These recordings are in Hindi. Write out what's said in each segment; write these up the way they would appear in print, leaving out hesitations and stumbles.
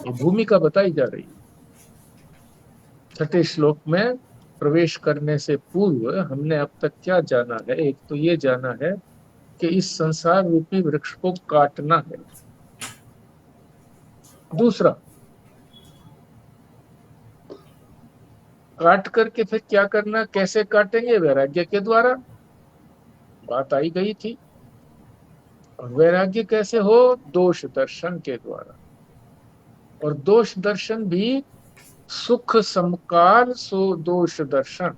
ये भूमिका बताई जा रही है। छठे श्लोक में प्रवेश करने से पूर्व हमने अब तक क्या जाना है? एक तो ये जाना है कि इस संसार रूपी वृक्ष को काटना है। दूसरा, काट करके फिर क्या करना, कैसे काटेंगे? वैराग्य के द्वारा, बात आई गई थी। और वैराग्य कैसे हो? दोष दर्शन के द्वारा। और दोष दर्शन भी सुख समकाल सो दोष दर्शन।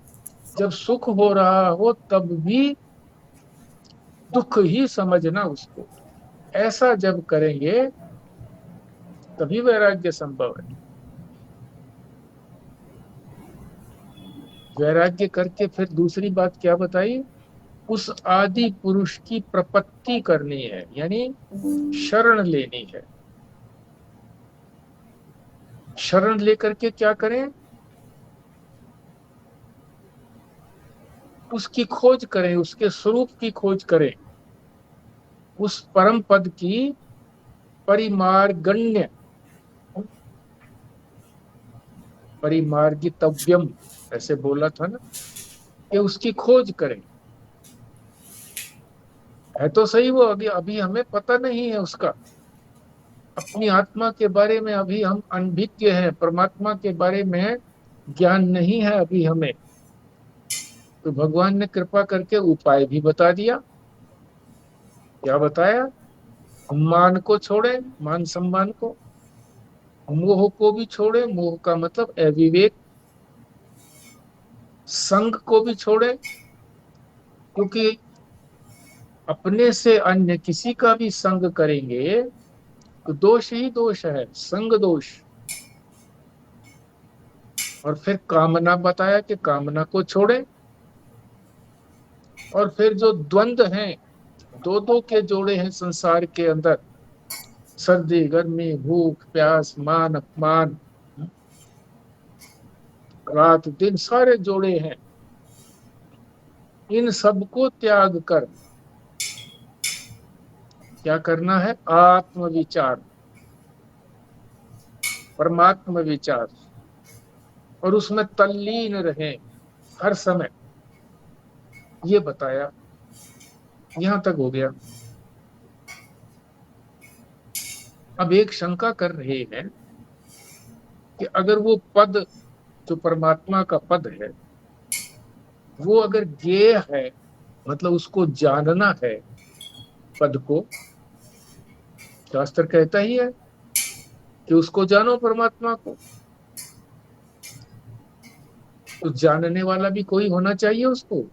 जब सुख हो रहा हो तब भी दुख ही समझना उसको। ऐसा जब करेंगे तभी वैराग्य संभव है। वैराग्य करके फिर दूसरी बात क्या बताई? उस आदि पुरुष की प्रपत्ति करनी है, यानी शरण लेनी है। शरण लेकर के क्या करें? उसकी खोज करें, उसके स्वरूप की खोज करें, उस परम पद की परिमार्गण्य, परिमार्गितव्यम ऐसे बोला था ना, कि उसकी खोज करें। है तो सही वो, अभी अभी हमें पता नहीं है उसका। अपनी आत्मा के बारे में अभी हम अनभिज्ञ हैं, परमात्मा के बारे में ज्ञान नहीं है अभी हमें। तो भगवान ने कृपा करके उपाय भी बता दिया। क्या बताया? मान को छोड़े, मान सम्मान को। मोह को भी छोड़े, मोह का मतलब अविवेक। संग को भी छोड़े, क्योंकि अपने से अन्य किसी का भी संग करेंगे तो दोष ही दोष है, संग दोष। और फिर कामना बताया कि कामना को छोड़े। और फिर जो द्वंद्व हैं, दो दो के जोड़े हैं संसार के अंदर, सर्दी गर्मी, भूख प्यास, मान अपमान, रात दिन, सारे जोड़े हैं। इन सबको त्याग कर क्या करना है? आत्मविचार, परमात्म विचार। और उसमें तल्लीन रहें हर समय, ये बताया। यहां तक हो गया। अब एक शंका कर रहे हैं कि अगर वो पद, जो परमात्मा का पद है, वो अगर ज्ञेय है, मतलब उसको जानना है, पद को, शास्त्र कहता ही है कि उसको जानो परमात्मा को। तो जानने वाला भी कोई होना चाहिए उसको।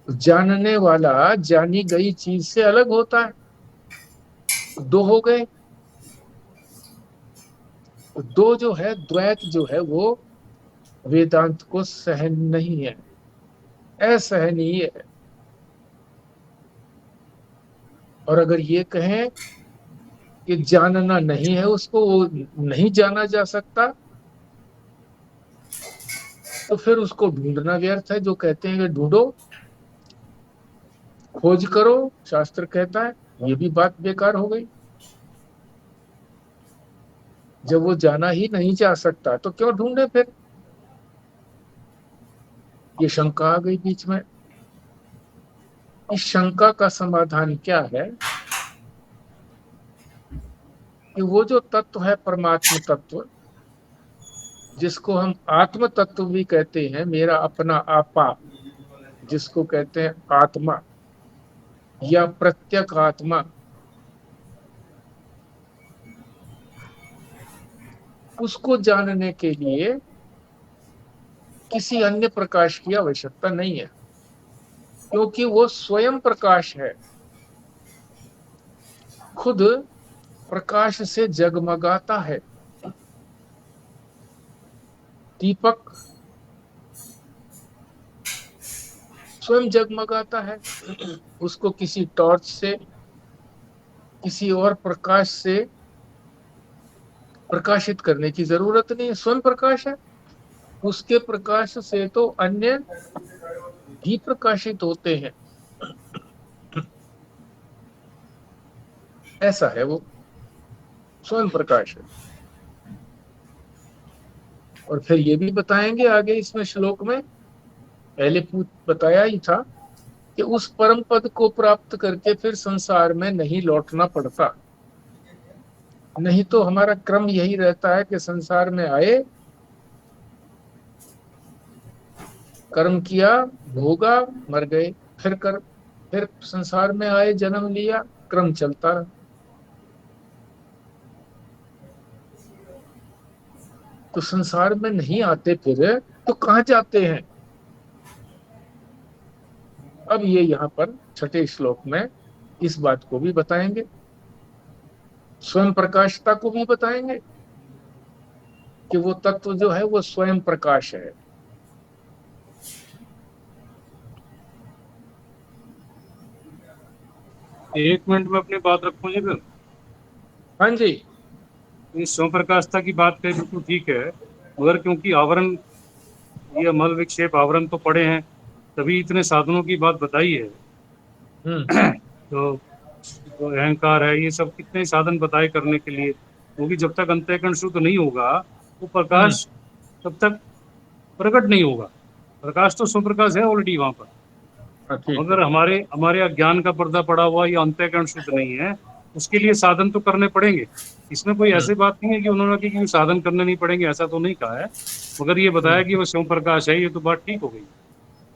जानने वाला जानी गई चीज से अलग होता है। दो हो गए। तो दो जो है, द्वैत जो है, वो वेदांत को सहन नहीं है, असहनीय है। और अगर ये कहें कि जानना नहीं है उसको, वो नहीं जाना जा सकता, तो फिर उसको ढूंढना व्यर्थ है। जो कहते हैं कि ढूंढो, खोज करो, शास्त्र कहता है, ये भी बात बेकार हो गई। जब वो जाना ही नहीं जा सकता तो क्यों ढूंढे फिर? ये शंका आ गई बीच में। इस शंका का समाधान क्या है? कि वो जो तत्व है, परमात्म तत्व, जिसको हम आत्म तत्व भी कहते हैं, मेरा अपना आपा, जिसको कहते हैं आत्मा या प्रत्यक आत्मा, उसको जानने के लिए किसी अन्य प्रकाश की आवश्यकता नहीं है, क्योंकि वो स्वयं प्रकाश है, खुद प्रकाश से जगमगाता है। दीपक स्वयं जगमगाता है, उसको किसी टॉर्च से, किसी और प्रकाश से प्रकाशित करने की जरूरत नहीं है, स्वयं प्रकाश है। उसके प्रकाश से तो अन्य भी प्रकाशित होते हैं। ऐसा है, वो स्वयं प्रकाश है। और फिर ये भी बताएंगे आगे इसमें श्लोक में, पहले बताया ही था कि उस परम पद को प्राप्त करके फिर संसार में नहीं लौटना पड़ता। नहीं तो हमारा क्रम यही रहता है कि संसार में आए, कर्म किया, भोगा, मर गए, फिर संसार में आए, जन्म लिया, क्रम चलता रहा। तो संसार में नहीं आते फिर तो कहाँ जाते हैं? अब ये यहाँ पर छठे श्लोक में इस बात को भी बताएंगे, स्वयं प्रकाशता को भी बताएंगे कि वो तत्व जो है वो स्वयं प्रकाश है। एक मिनट में अपनी बात रखूं जी फिर। हाँ जी। इस स्वयं प्रकाशता की बात कही बिल्कुल ठीक है, मगर क्योंकि आवरण, ये मल विक्षेप आवरण तो पड़े हैं, तभी इतने साधनों की बात बताई है। हम्म तो जो अहंकार है, ये सब कितने साधन बताए करने के लिए, क्योंकि जब तक अंतःकरण शुद्ध नहीं होगा वो हम्म। प्रकाश तब तक प्रकट नहीं होगा। प्रकाश तो स्वयं प्रकाश है ऑलरेडी वहां पर, हाँ ठीक है। मगर हमारे हमारे अज्ञान का पर्दा पड़ा हुआ, ये अंतःकरण शुद्ध नहीं है, उसके लिए साधन तो करने पड़ेंगे। इसमें कोई हम्म ऐसी बात नहीं है कि उन्होंने कहा कि साधन करने नहीं पड़ेंगे, ऐसा तो नहीं कहा है, मगर ये बताया हम्म कि वो स्वयं प्रकाश है, ये तो बात ठीक हो गई।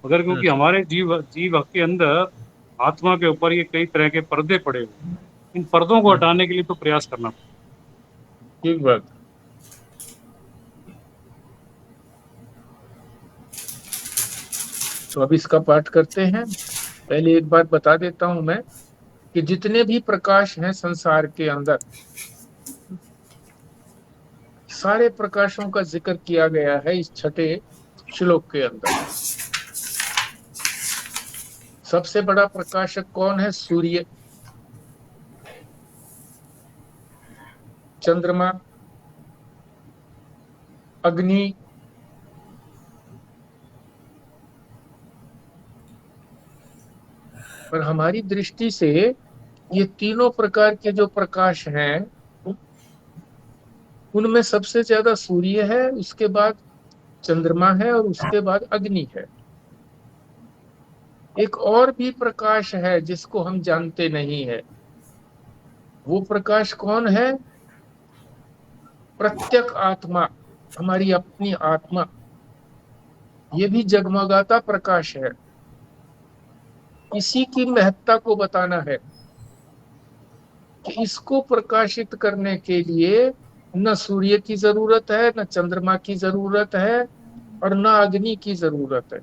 मगर हम्म। क्योंकि हमारे जीव जीव के अंदर आत्मा के ऊपर ये कई तरह के पर्दे पड़े हुए हैं, इन पर्दों को हम्म, हटाने के लिए तो प्रयास करना पड़ेगा। ठीक बात। तो अब इसका पाठ करते हैं। पहले एक बात बता देता हूं मैं कि जितने भी प्रकाश हैं संसार के अंदर, सारे प्रकाशों का जिक्र किया गया है इस छठे श्लोक के अंदर। सबसे बड़ा प्रकाशक कौन है? सूर्य, चंद्रमा, अग्नि, और हमारी दृष्टि से ये तीनों प्रकार के जो प्रकाश हैं उनमें सबसे ज्यादा सूर्य है, उसके बाद चंद्रमा है और उसके बाद अग्नि है। एक और भी प्रकाश है जिसको हम जानते नहीं है। वो प्रकाश कौन है? प्रत्यक आत्मा, हमारी अपनी आत्मा। ये भी जगमगाता प्रकाश है। इसी की महत्ता को बताना है कि इसको प्रकाशित करने के लिए न सूर्य की जरूरत है, न चंद्रमा की जरूरत है, और न अग्नि की जरूरत है।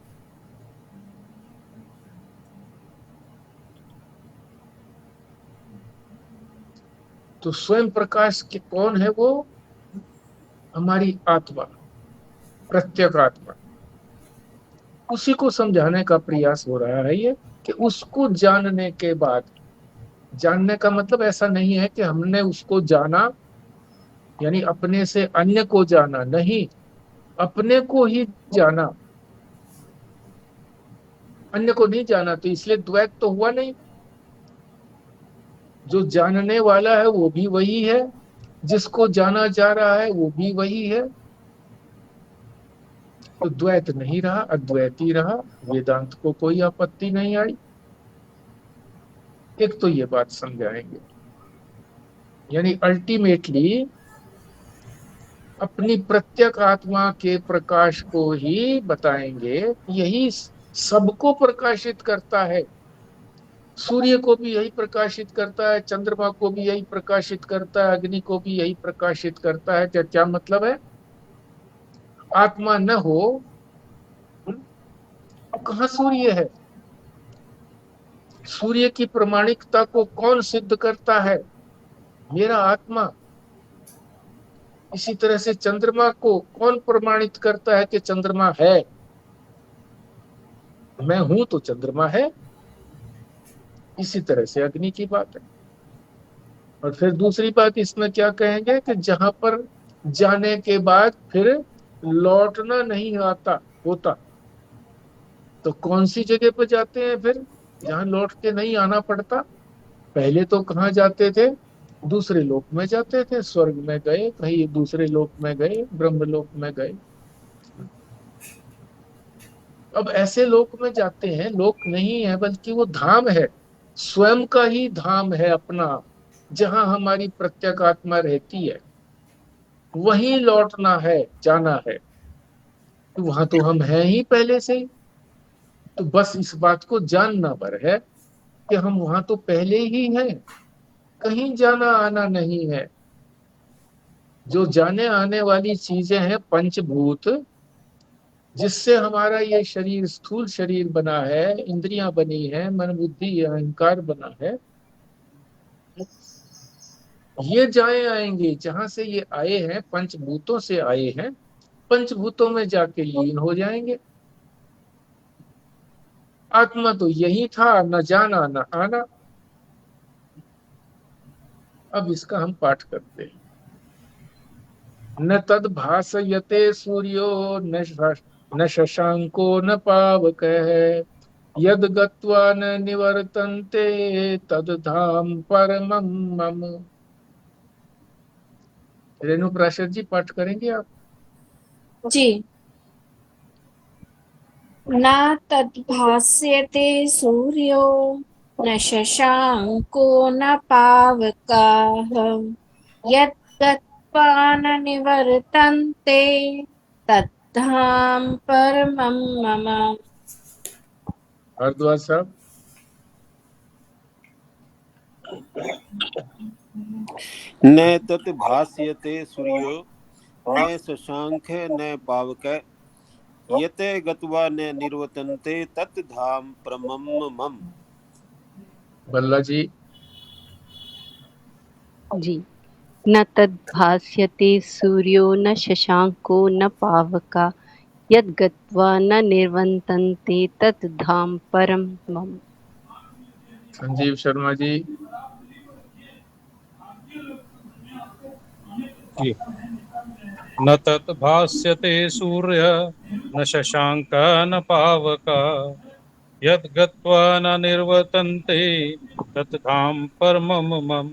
तो स्वयं प्रकाश के कौन है? वो हमारी आत्मा, प्रत्येक आत्मा। उसी को समझाने का प्रयास हो रहा है ये, कि उसको जानने के बाद, जानने का मतलब ऐसा नहीं है कि हमने उसको जाना यानी अपने से अन्य को जाना, नहीं, अपने को ही जाना, अन्य को नहीं जाना। तो इसलिए द्वैत तो हुआ नहीं। जो जानने वाला है वो भी वही है, जिसको जाना जा रहा है वो भी वही है। तो द्वैत नहीं रहा, अद्वैत ही रहा। वेदांत को कोई आपत्ति नहीं आई। एक तो ये बात समझाएंगे, यानी अल्टीमेटली अपनी प्रत्यक आत्मा के प्रकाश को ही बताएंगे। यही सबको प्रकाशित करता है। सूर्य को भी यही प्रकाशित करता है, चंद्रमा को भी यही प्रकाशित करता है, अग्नि को भी यही प्रकाशित करता है। क्या क्या मतलब है? आत्मा न हो तो कहाँ सूर्य है? सूर्य की प्रमाणिकता को कौन सिद्ध करता है? मेरा आत्मा। इसी तरह से चंद्रमा को कौन प्रमाणित करता है कि चंद्रमा है? मैं हूं तो चंद्रमा है। इसी तरह से अग्नि की बात है। और फिर दूसरी बात इसमें क्या कहेंगे कि जहां पर जाने के बाद फिर लौटना नहीं आता होता, तो कौन सी जगह पर जाते हैं फिर जहां लौट के नहीं आना पड़ता? पहले तो कहाँ जाते थे? दूसरे लोक में जाते थे, स्वर्ग में गए, कहीं दूसरे लोक में गए, ब्रह्म लोक में गए। अब ऐसे लोक में जाते हैं, लोक नहीं है बल्कि वो धाम है, स्वयं का ही धाम है अपना, जहां हमारी प्रत्येक आत्मा रहती है, वहीं लौटना है, जाना है। तो वहां तो हम हैं ही पहले से ही। तो बस इस बात को जानना भर है कि हम वहां तो पहले ही हैं, कहीं जाना आना नहीं है। जो जाने आने वाली चीजें हैं पंचभूत, जिससे हमारा ये शरीर, स्थूल शरीर बना है, इंद्रियां बनी है, मन बुद्धि अहंकार बना है, ये जाए आएंगे, जहां से ये आए हैं पंचभूतों से आए हैं, पंचभूतों में जाके लीन हो जाएंगे। आत्मा तो यही था, न जाना न आना। अब इसका हम पाठ करते हैं। न तद भासयते सूर्यो न शशांको न पावकः, यद गत्वा न निवर्तन्ते तद धाम परमं मम। रेणु प्राशर जी पाठ करेंगे आप? जी। न तद्भास्यते सूर्यो न शशांको न पावकाः, यत् गत्वा न निवर्तन्ते तद्धाम परमं मम। भारद्वाज साहब। न तत् भास्यते सूर्यो न शशांक न पावक, यते गत्वा न निर्वतन्ते तत् धाम परमं मम। बल्ला जी। जी। न तद्भास्यते सूर्यो न शशांको न पावका, यद् गत्वा न निर्वतन्ते तत् धाम परम मम। संजीव शर्मा जी। जी। न तत् भास्यते सूर्य न शशांक न पावक, यद् गत्वा न निर्वर्तन्ते तत् धाम परमं मम।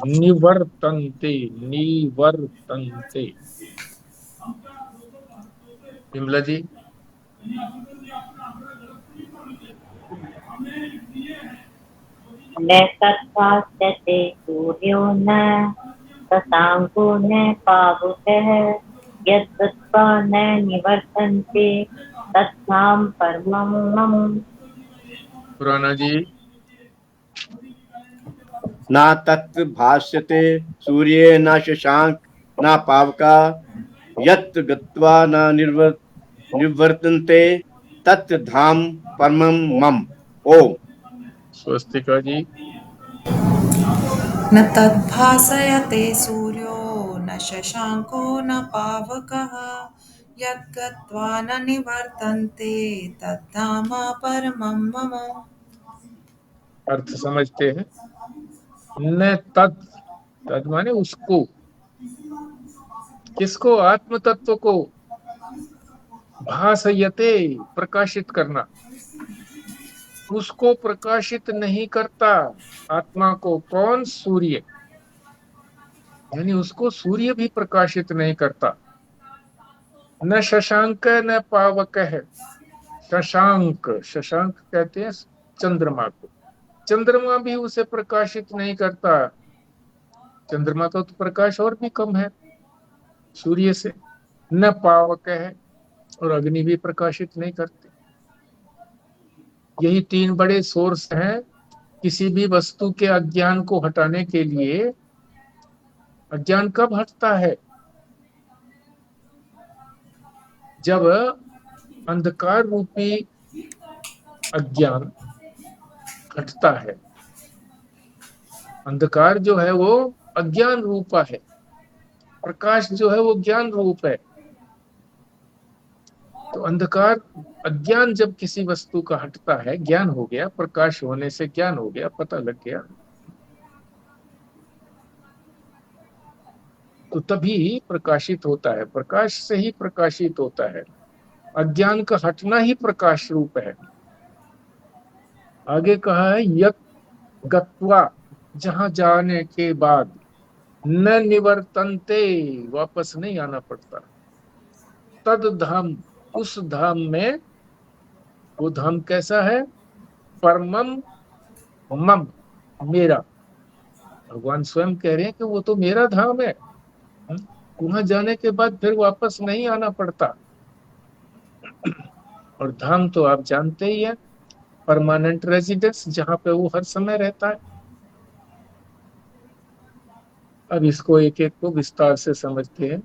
निवर्तन्ते, निवर्तन्ते। विमला जी। न तद्भास्यते सूर्यो न शशांको न पावकः, यद् गत्वा न निवर्तन्ते तद्धाम परमं मम। पुराना जी। न तत् भास्यते सूर्ये न शशांक न पावका, यत् गत्वा न निवर्तन्ते तत् धाम परमं मम। ओम। स्वस्तिका जी। न तद्भासयते सूर्यो न शशांको न पावकः, यद्गत्वा न निवर्तन्ते तद्धाम परमं मम। अर्थ समझते हैं। न तत्, तद माने उसको, किसको? आत्म तत्व को। भासयते, प्रकाशित करना, उसको प्रकाशित नहीं करता। आत्मा को कौन? सूर्य। यानी उसको सूर्य भी प्रकाशित नहीं करता। न शशांक न पावक है। शशांक, शशांक कहते हैं चंद्रमा को, चंद्रमा भी उसे प्रकाशित नहीं करता। चंद्रमा का तो प्रकाश और भी कम है सूर्य से। न पावक है, और अग्नि भी प्रकाशित नहीं करती। यही तीन बड़े सोर्स हैं किसी भी वस्तु के अज्ञान को हटाने के लिए। अज्ञान कब हटता है? जब अंधकार रूपी अज्ञान हटता है। अंधकार जो है वो अज्ञान रूपा है, प्रकाश जो है वो ज्ञान रूप है। तो अंधकार, अज्ञान जब किसी वस्तु का हटता है, ज्ञान हो गया, प्रकाश होने से ज्ञान हो गया, पता लग गया, तो तभी प्रकाशित होता है। प्रकाश से ही प्रकाशित होता है। अज्ञान का हटना ही प्रकाश रूप है। आगे कहा है यत् गत्वा, जहां जाने के बाद, न निवर्तन्ते, वापस नहीं आना पड़ता, तद धाम, उस धाम में वो धाम कैसा है? परमम मम, मेरा। भगवान स्वयं कह रहे हैं कि वो तो मेरा धाम है। वहां जाने के बाद फिर वापस नहीं आना पड़ता। और धाम तो आप जानते ही है, परमानेंट रेजिडेंस, जहाँ पे वो हर समय रहता है। अब इसको एक एक को विस्तार से समझते हैं।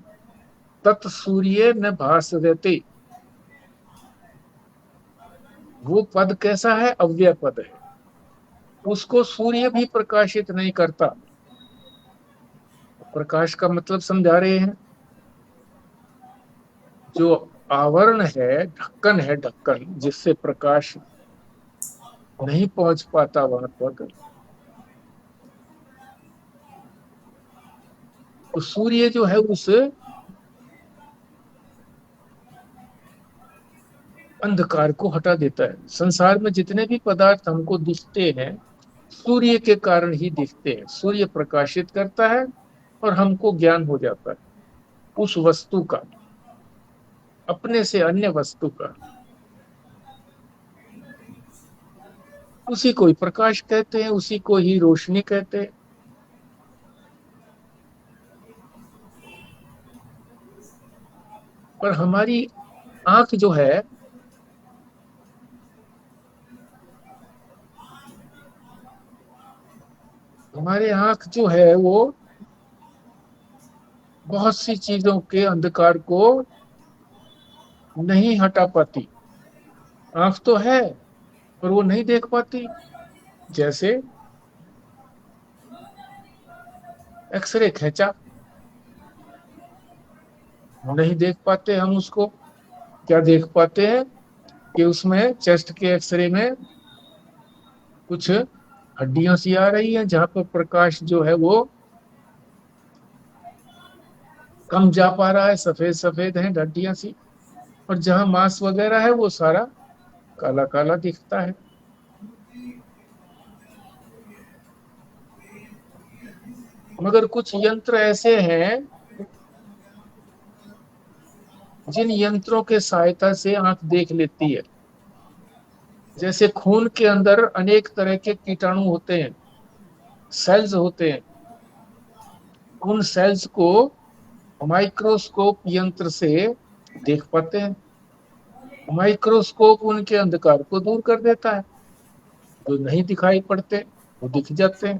तत्सूर्य न भास्वते, वो पद कैसा है? अव्यय पद है। उसको सूर्य भी प्रकाशित नहीं करता। प्रकाश का मतलब समझा रहे हैं, जो आवरण है, ढक्कन है, ढक्कन जिससे प्रकाश नहीं पहुंच पाता वहां तक, तो सूर्य जो है उस अंधकार को हटा देता है। संसार में जितने भी पदार्थ हमको दिखते हैं, सूर्य के कारण ही दिखते हैं। सूर्य प्रकाशित करता है और हमको ज्ञान हो जाता है उस वस्तु का, अपने से अन्य वस्तु का। उसी को ही प्रकाश कहते हैं, उसी को ही रोशनी कहते हैं। पर हमारी आंख जो है, हमारे आंख जो है वो बहुत सी चीजों के अंधकार को नहीं हटा पाती। आंख तो है पर वो नहीं देख पाती। जैसे एक्सरे खींचा, नहीं देख पाते हम उसको। क्या देख पाते हैं? कि उसमें चेस्ट के एक्सरे में कुछ हड्डियां सी आ रही हैं, जहां पर प्रकाश जो है वो कम जा पा रहा है, सफेद सफेद है हड्डियां सी। और जहां मांस वगैरह है वो सारा काला काला दिखता है। मगर कुछ यंत्र ऐसे हैं जिन यंत्रों के सहायता से आंख देख लेती है। जैसे खून के अंदर अनेक तरह के कीटाणु होते हैं, सेल्स होते हैं। उन सेल्स को माइक्रोस्कोप यंत्र से देख पाते हैं। माइक्रोस्कोप उनके अंधकार को दूर कर देता है। जो नहीं दिखाई पड़ते वो दिख जाते हैं।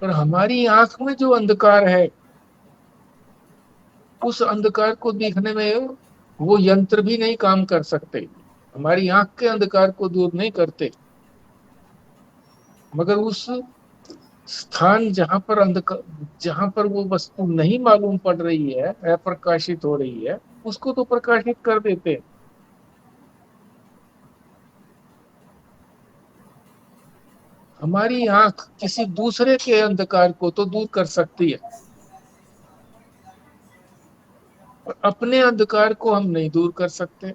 पर हमारी आंख में जो अंधकार है, उस अंधकार को देखने में वो यंत्र भी नहीं काम कर सकते। हमारी आंख के अंधकार को दूर नहीं करते, मगर उस स्थान जहां पर वो वस्तु नहीं मालूम पड़ रही है, अप्रकाशित हो रही है, उसको तो प्रकाशित कर देते हैं। हमारी आंख किसी दूसरे के अंधकार को तो दूर कर सकती है, पर अपने अंधकार को हम नहीं दूर कर सकते।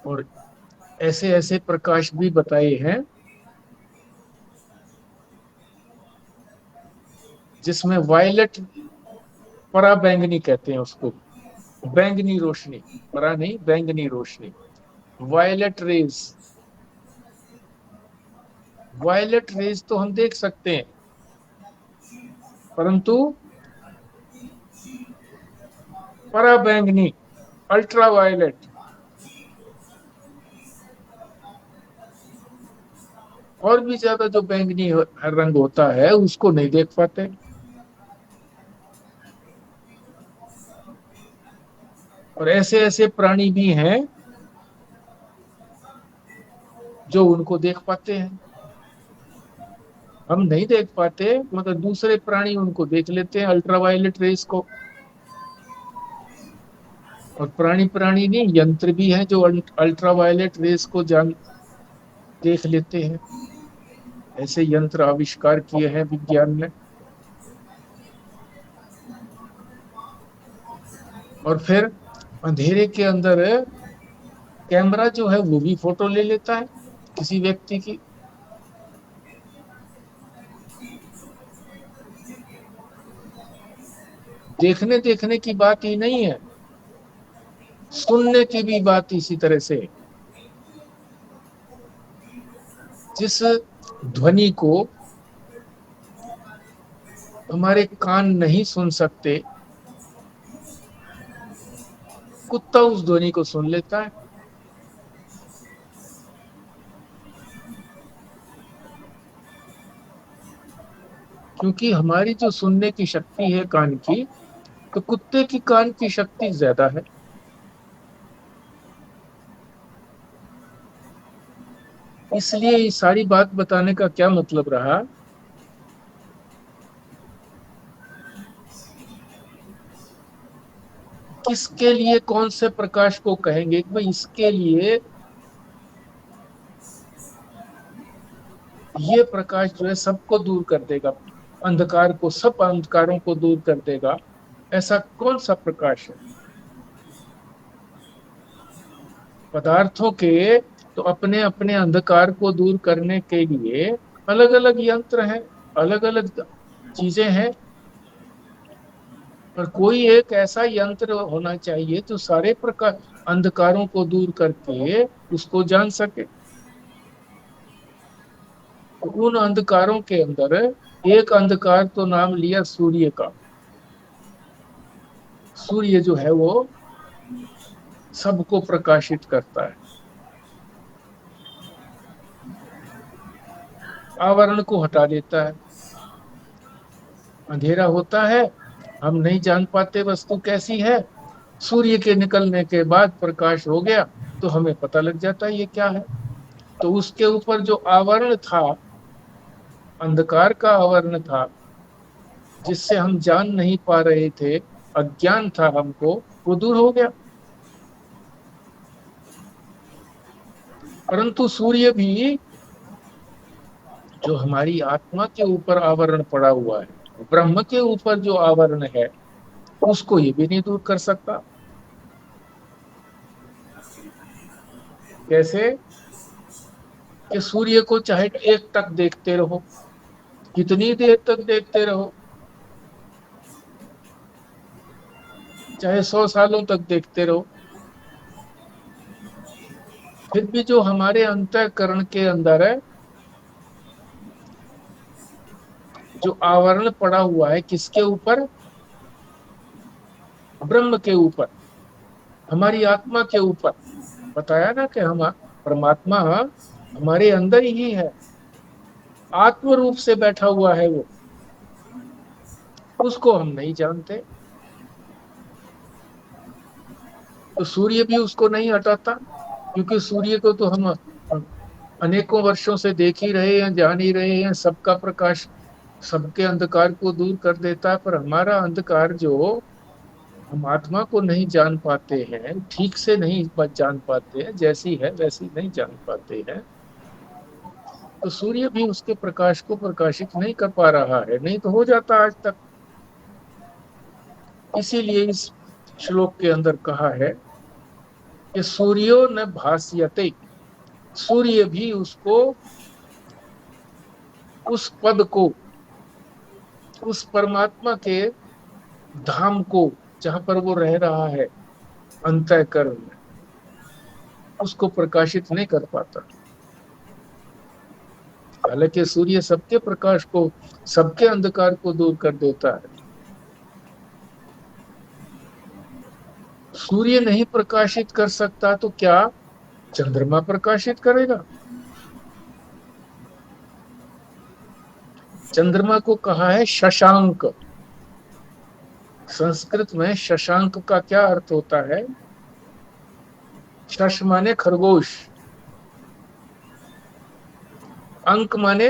और ऐसे ऐसे प्रकाश भी बताए हैं जिसमें वायलेट, पराबैंगनी कहते हैं उसको, बैंगनी रोशनी, परा नहीं, बैंगनी रोशनी, वायलेट रेज। वायलेट रेज तो हम देख सकते हैं, परंतु पराबैंगनी, अल्ट्रा वायलेट, और भी ज्यादा जो बैंगनी रंग होता है, उसको नहीं देख पाते। और ऐसे ऐसे प्राणी भी हैं जो उनको देख पाते हैं। हम नहीं देख पाते, मगर दूसरे प्राणी उनको देख लेते हैं, अल्ट्रावायलेट रेस को। और प्राणी प्राणी नहीं, यंत्र भी हैं जो अल्ट्रावायलेट रेस को देख लेते हैं। ऐसे यंत्र आविष्कार किए हैं विज्ञान ने। और फिर अंधेरे के अंदर कैमरा जो है वो भी फोटो ले लेता है किसी व्यक्ति की। देखने देखने की बात ही नहीं है, सुनने की भी बात इसी तरह से। जिस ध्वनि को हमारे कान नहीं सुन सकते, कुत्ता उस ध्वनि को सुन लेता है। क्योंकि हमारी जो सुनने की शक्ति है कान की, तो कुत्ते की कान की शक्ति ज्यादा है। इसलिए ये सारी बात बताने का क्या मतलब रहा, किसके लिए कौन से प्रकाश को कहेंगे कि भाई इसके लिए ये प्रकाश जो है सबको दूर कर देगा, अंधकार को, सब अंधकारों को दूर कर देगा। ऐसा कौन सा प्रकाश है? पदार्थों के तो अपने अपने अंधकार को दूर करने के लिए अलग अलग यंत्र हैं, अलग अलग चीजें हैं, पर कोई एक ऐसा यंत्र होना चाहिए जो सारे प्रकार अंधकारों को दूर करके उसको जान सके। उन अंधकारों के अंदर एक अंधकार तो नाम लिया सूर्य का। सूर्य जो है वो सबको प्रकाशित करता है, आवरण को हटा देता है। अंधेरा होता है, हम नहीं जान पाते वस्तु कैसी है। सूर्य के निकलने के बाद प्रकाश हो गया तो हमें पता लग जाता है ये क्या है। तो उसके ऊपर जो आवरण था, अंधकार का आवरण था, जिससे हम जान नहीं पा रहे थे, अज्ञान था हमको, वो दूर हो गया। परंतु सूर्य भी जो हमारी आत्मा के ऊपर आवरण पड़ा हुआ है, ब्रह्म के ऊपर जो आवरण है, उसको ये भी नहीं दूर कर सकता। कैसे कि सूर्य को चाहे एक टक देखते रहो, कितनी देर तक देखते रहो, चाहे 100 सालों तक देखते रहो, फिर भी जो हमारे अंतःकरण के अंदर है, जो आवरण पड़ा हुआ है, किसके ऊपर? ब्रह्म के ऊपर, हमारी आत्मा के ऊपर। बताया ना कि हम परमात्मा हमारे अंदर ही है, आत्म रूप से बैठा हुआ है वो, उसको हम नहीं जानते। तो सूर्य भी उसको नहीं हटाता, क्योंकि सूर्य को तो हम अनेकों वर्षों से देख ही रहे हैं, जान ही रहे हैं, सबका प्रकाश सबके अंधकार को दूर कर देता है। पर हमारा अंधकार जो हम आत्मा को नहीं जान पाते हैं, ठीक से नहीं जान पाते हैं, जैसी है वैसी नहीं जान पाते हैं, तो सूर्य भी उसके प्रकाश को प्रकाशित नहीं कर पा रहा है, नहीं तो हो जाता आज तक। इसीलिए इस श्लोक के अंदर कहा है कि सूर्यो न भास्यते, सूर्य भी उसको, उस पद को, उस परमात्मा के धाम को, जहां पर वो रह रहा है अंतःकरण में, उसको प्रकाशित नहीं कर पाता। हालांकि सूर्य सबके प्रकाश को, सबके अंधकार को दूर कर देता है। सूर्य नहीं प्रकाशित कर सकता तो क्या चंद्रमा प्रकाशित करेगा? चंद्रमा को कहा है शशांक। संस्कृत में शशांक का क्या अर्थ होता है? शश माने खरगोश, अंक माने,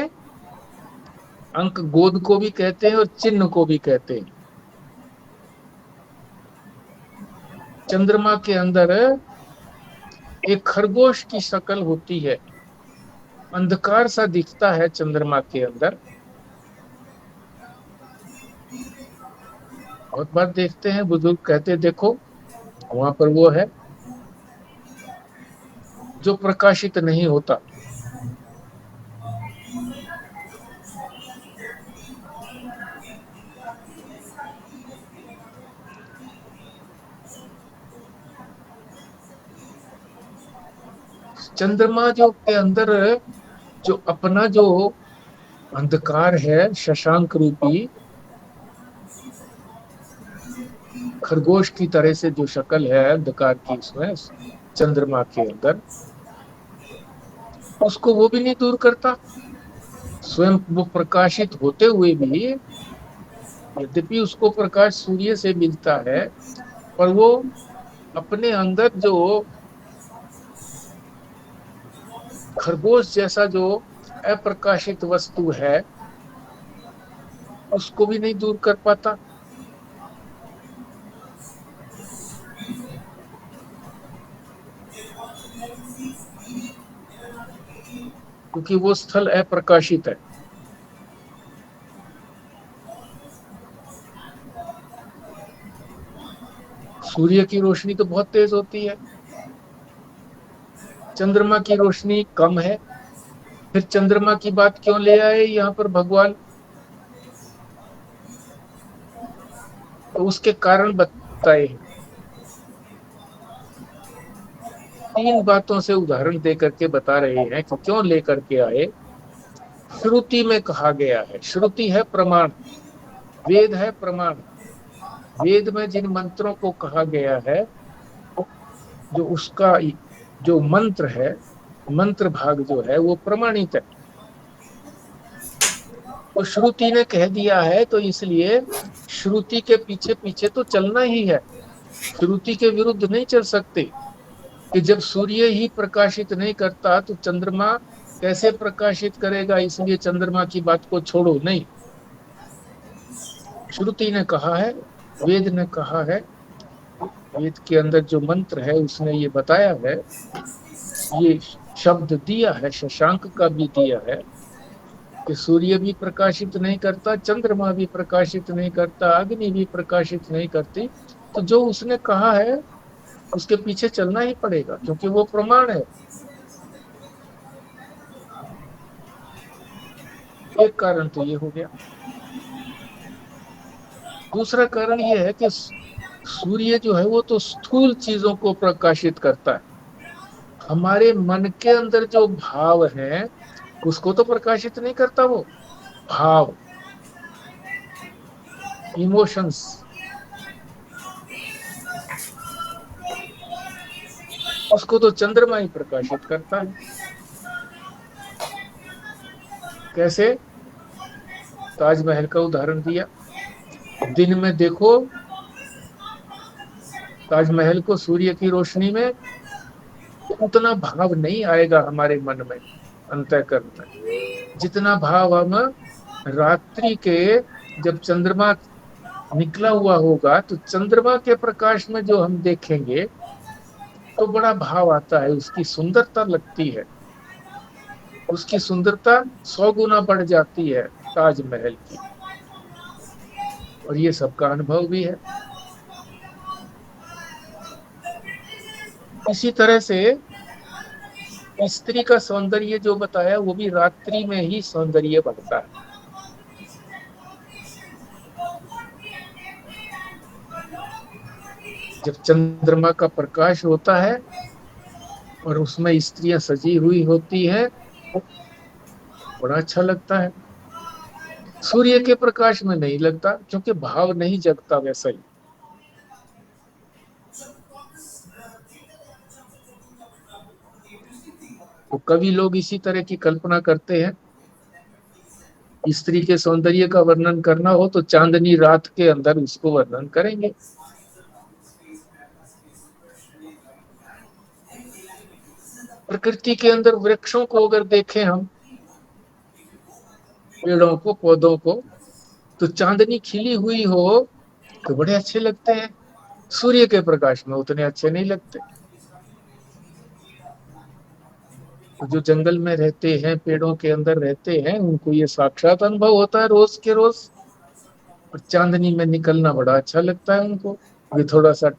अंक गोद को भी कहते हैं और चिन्ह को भी कहते हैं। चंद्रमा के अंदर एक खरगोश की शक्ल होती है, अंधकार सा दिखता है चंद्रमा के अंदर। बहुत बार देखते हैं, बुजुर्ग कहते देखो वहां पर वो है जो प्रकाशित नहीं होता। चंद्रमा जो के अंदर जो अपना जो अंधकार है, शशांक रूपी खरगोश की तरह से जो शक्ल है अंधकार की, इसमें चंद्रमा के अंदर, उसको वो भी नहीं दूर करता। स्वयं वो प्रकाशित होते हुए भी, यद्यपि उसको प्रकाश सूर्य से मिलता है, पर वो अपने अंदर जो खरगोश जैसा जो अप्रकाशित वस्तु है उसको भी नहीं दूर कर पाता। क्योंकि वो स्थल अप्रकाशित है। सूर्य की रोशनी तो बहुत तेज होती है, चंद्रमा की रोशनी कम है। फिर चंद्रमा की बात क्यों ले आए यहाँ पर भगवान? तो उसके कारण बताए हैं। 3 बातों से उदाहरण दे करके बता रहे हैं कि क्यों लेकर के आए। श्रुति में कहा गया है, श्रुति है प्रमाण, वेद है प्रमाण। वेद में जिन मंत्रों को कहा गया है, जो उसका जो मंत्र है, मंत्र भाग जो है वो प्रमाणित है। तो श्रुति ने कह दिया है, तो इसलिए श्रुति के पीछे पीछे तो चलना ही है, श्रुति के विरुद्ध नहीं चल सकते। कि जब सूर्य ही प्रकाशित नहीं करता तो चंद्रमा कैसे प्रकाशित करेगा, इसलिए चंद्रमा की बात को छोड़ो, नहीं। श्रुति ने कहा है, वेद ने कहा है, वेद के अंदर जो मंत्र है उसने ये बताया है, ये शब्द दिया है, शशांक का भी दिया है कि सूर्य भी प्रकाशित नहीं करता, चंद्रमा भी प्रकाशित नहीं करता, अग्नि भी प्रकाशित नहीं करती। तो जो उसने कहा है उसके पीछे चलना ही पड़ेगा, क्योंकि वो प्रमाण है। एक कारण तो ये हो गया। दूसरा कारण ये है कि सूर्य जो है वो तो स्थूल चीजों को प्रकाशित करता है, हमारे मन के अंदर जो भाव है उसको तो प्रकाशित नहीं करता। वो भाव, इमोशंस, उसको तो चंद्रमा ही प्रकाशित करता है। कैसे? ताजमहल का उदाहरण दिया। दिन में देखो ताजमहल को सूर्य की रोशनी में, उतना भाव नहीं आएगा हमारे मन में, अंतःकरण में, जितना भाव हम रात्रि के जब चंद्रमा निकला हुआ होगा तो चंद्रमा के प्रकाश में जो हम देखेंगे तो बड़ा भाव आता है, उसकी सुंदरता लगती है, उसकी सुंदरता 100 गुना बढ़ जाती है ताजमहल की। और ये सबका अनुभव भी है। इसी तरह से स्त्री का सौंदर्य जो बताया वो भी रात्रि में ही सौंदर्य बढ़ता है। जब चंद्रमा का प्रकाश होता है और उसमें स्त्रियां सजी हुई होती है, बड़ा अच्छा लगता है। सूर्य के प्रकाश में नहीं लगता, क्योंकि भाव नहीं जगता वैसा ही। तो कवि लोग इसी तरह की कल्पना करते हैं। स्त्री के सौंदर्य का वर्णन करना हो तो चांदनी रात के अंदर उसको वर्णन करेंगे। प्रकृति के अंदर वृक्षों को अगर देखें हम, पेड़ों को, पौधों को, तो चांदनी खिली हुई हो तो बड़े अच्छे लगते हैं, सूर्य के प्रकाश में उतने अच्छे नहीं लगते। तो जो जंगल में रहते हैं, पेड़ों के अंदर रहते हैं, उनको ये साक्षात अनुभव होता है रोज के रोज। और चांदनी में निकलना बड़ा अच्छा लगता है उनको। वे थोड़ा सा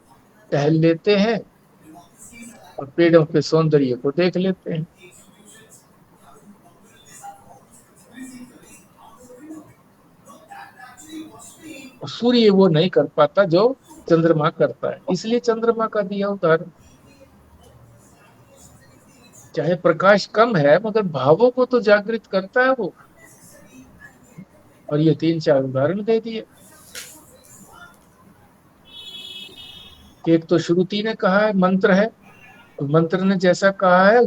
टहल लेते हैं और पेड़ों के सौंदर्य को देख लेते हैं। सूर्य वो नहीं कर पाता जो चंद्रमा करता है, इसलिए चंद्रमा का दिया उदाहरण। चाहे प्रकाश कम है मगर भावों को तो जागृत करता है वो। और ये 3-4 उदाहरण दे दिए। एक तो श्रुति ने कहा है, मंत्र है, तो मंत्र ने जैसा कहा है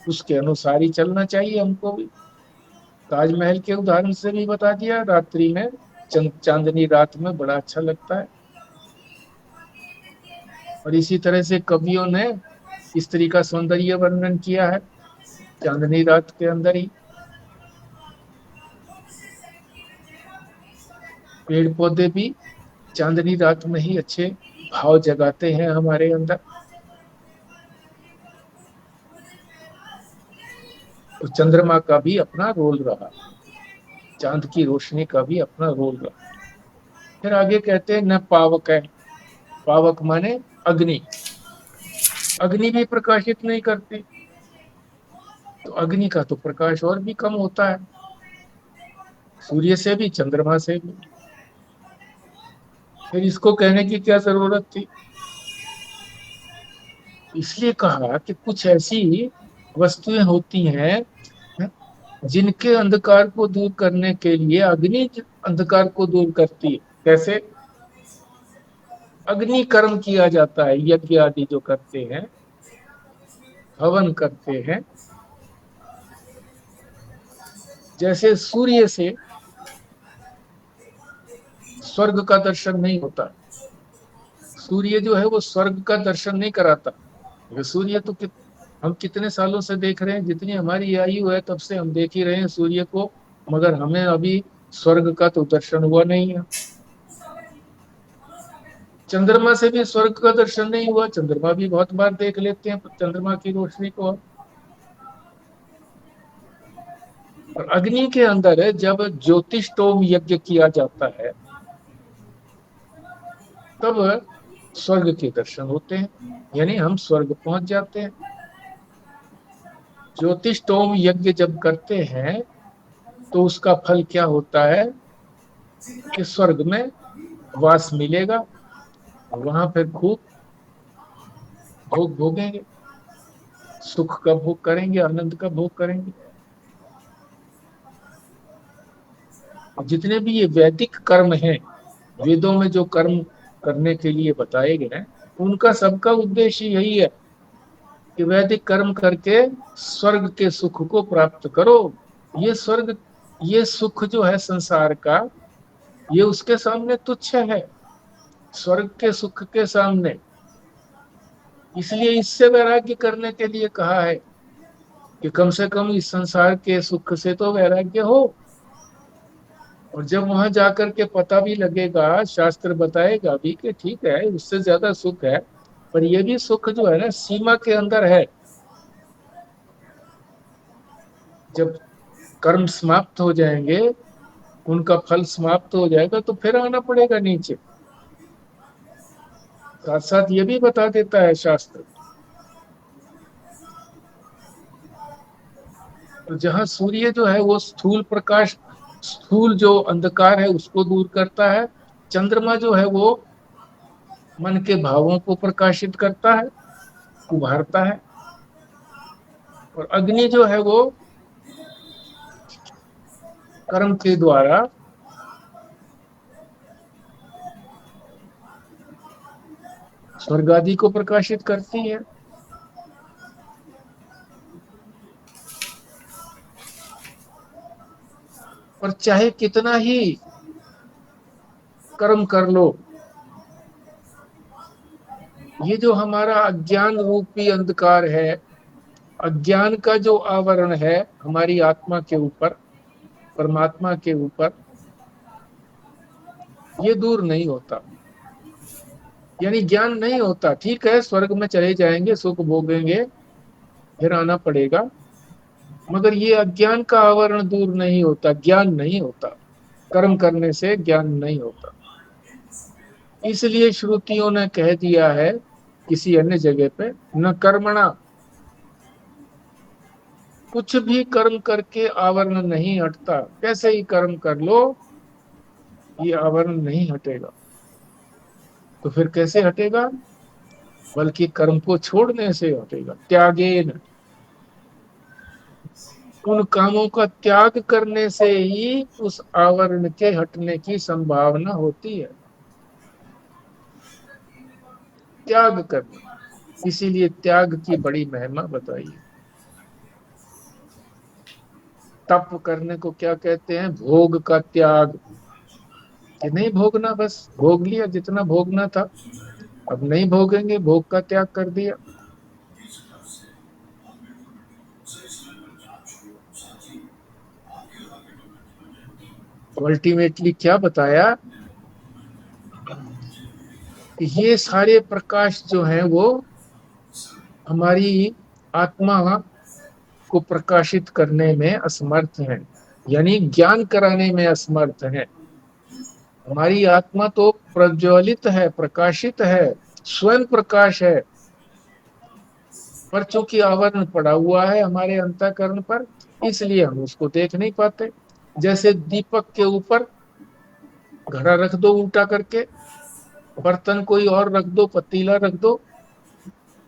उसके अनुसार ही चलना चाहिए हमको भी। ताजमहल के उदाहरण से भी बता दिया, रात्रि में चांदनी रात में बड़ा अच्छा लगता है। और इसी तरह से कवियों ने स्त्री का सौंदर्य वर्णन किया है चांदनी रात के अंदर ही। पेड़ पौधे भी चांदनी रात में ही अच्छे भाव जगाते हैं हमारे अंदर। तो चंद्रमा का भी अपना रोल रहा, चांद की रोशनी का भी अपना रोल रहा। फिर आगे कहते हैं न पावक है। पावक माने अग्नि। अग्नि भी प्रकाशित नहीं करती, तो अग्नि का तो प्रकाश और भी कम होता है, सूर्य से भी चंद्रमा से भी। फिर इसको कहने की क्या जरूरत थी? इसलिए कहा कि कुछ ऐसी वस्तुएं होती हैं जिनके अंधकार को दूर करने के लिए अग्नि अंधकार को दूर करती है। कैसे? अग्नि कर्म किया जाता है, यज्ञ आदि जो करते हैं, हवन करते हैं। जैसे सूर्य से स्वर्ग का दर्शन नहीं होता, सूर्य जो है वो स्वर्ग का दर्शन नहीं कराता। सूर्य तो हम कितने सालों से देख रहे हैं, जितनी हमारी आयु है तब से हम देख ही रहे हैं सूर्य को, मगर हमें अभी स्वर्ग का तो दर्शन हुआ नहीं है। चंद्रमा से भी स्वर्ग का दर्शन नहीं हुआ, चंद्रमा भी बहुत बार देख लेते हैं चंद्रमा की रोशनी को। और अग्नि के अंदर जब ज्योतिष्टोम यज्ञ किया जाता है तब स्वर्ग के दर्शन होते हैं, यानी हम स्वर्ग पहुंच जाते हैं। ज्योतिष्टोम यज्ञ जब करते हैं तो उसका फल क्या होता है कि स्वर्ग में वास मिलेगा, वहां फिर खूब भोग भोगेंगे, सुख का भोग करेंगे, आनंद का भोग करेंगे। जितने भी ये वैदिक कर्म हैं, वेदों में जो कर्म करने के लिए बताए गए हैं, उनका सबका उद्देश्य यही है कि वैदिक कर्म करके स्वर्ग के सुख को प्राप्त करो। ये स्वर्ग, ये सुख जो है संसार का, ये उसके सामने तुच्छ है, स्वर्ग के सुख के सामने। इसलिए इससे वैराग्य करने के लिए कहा है कि कम से कम इस संसार के सुख से तो वैराग्य हो। और जब वहां जाकर के पता भी लगेगा, शास्त्र बताएगा भी कि ठीक है उससे ज्यादा सुख है, पर ये भी सुख जो है ना सीमा के अंदर है। जब कर्म समाप्त हो जाएंगे, उनका फल समाप्त हो जाएगा, तो फिर आना पड़ेगा नीचे। साथ साथ ये भी बता देता है शास्त्र, तो जहां सूर्य जो है वो स्थूल प्रकाश, स्थूल जो अंधकार है उसको दूर करता है, चंद्रमा जो है वो मन के भावों को प्रकाशित करता है, उभारता है, और अग्नि जो है वो कर्म के द्वारा स्वर्ग आदि को प्रकाशित करती है। और चाहे कितना ही कर्म कर लो, ये जो हमारा अज्ञान रूपी अंधकार है, अज्ञान का जो आवरण है हमारी आत्मा के ऊपर, परमात्मा के ऊपर, ये दूर नहीं होता, यानी ज्ञान नहीं होता। ठीक है स्वर्ग में चले जाएंगे, सुख भोगेंगे, फिर आना पड़ेगा, मगर ये अज्ञान का आवरण दूर नहीं होता, ज्ञान नहीं होता, कर्म करने से ज्ञान नहीं होता। इसलिए श्रुतियों ने कह दिया है किसी अन्य जगह पे, न कर्मणा, कुछ भी कर्म करके आवरण नहीं हटता। कैसे ही कर्म कर लो ये आवरण नहीं हटेगा। तो फिर कैसे हटेगा? बल्कि कर्म को छोड़ने से हटेगा। त्यागेन, उन कामों का त्याग करने से ही उस आवरण के हटने की संभावना होती है। त्याग करना, इसीलिए त्याग की बड़ी महिमा बताई है। तप करने को क्या कहते हैं? भोग का त्याग, कि नहीं भोगना, बस भोग लिया जितना भोगना था, अब नहीं भोगेंगे, भोग का त्याग कर दिया। तो अल्टीमेटली क्या बताया कि ये सारे प्रकाश जो हैं वो हमारी आत्मा को प्रकाशित करने में असमर्थ हैं, यानी ज्ञान कराने में असमर्थ हैं। हमारी आत्मा तो प्रज्वलित है, प्रकाशित है, स्वयं प्रकाश है, पर चूंकि आवरण पड़ा हुआ है हमारे अंतःकरण पर, इसलिए हम उसको देख नहीं पाते। जैसे दीपक के ऊपर घड़ा रख दो उल्टा करके, बर्तन कोई और रख दो, पतीला रख दो,